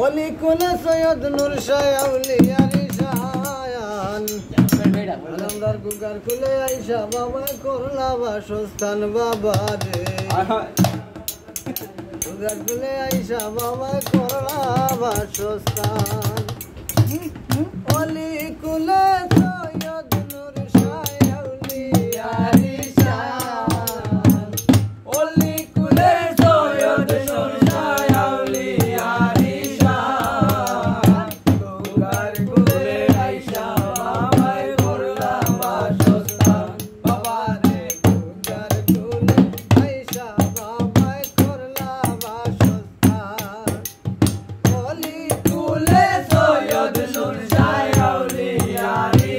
অলি কোলে সৈয়দ নূর শাহ আউলিয়ারি শায়ান আলমদার গুগার কুলে আইসা বাবা করলা বাসস্থান বাবা রে গুগার কুলে আইসা বাবা করলা বাসস্থান অলি কুলে সৈয়দ নূর শাহ আউলিয়ারি শায়ান অলি কুলে সৈয়দ নূর শাহ আউলিয়ারি শায়ান গুগার কুলে আইসা বাবা করলা বাসস্থান বাবা রে গুগার কুলে আইসা বাবা করলা বাসস্থান অলি কুলে সৈয়দ নূর শাহ আউলিয়ারি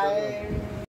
যায়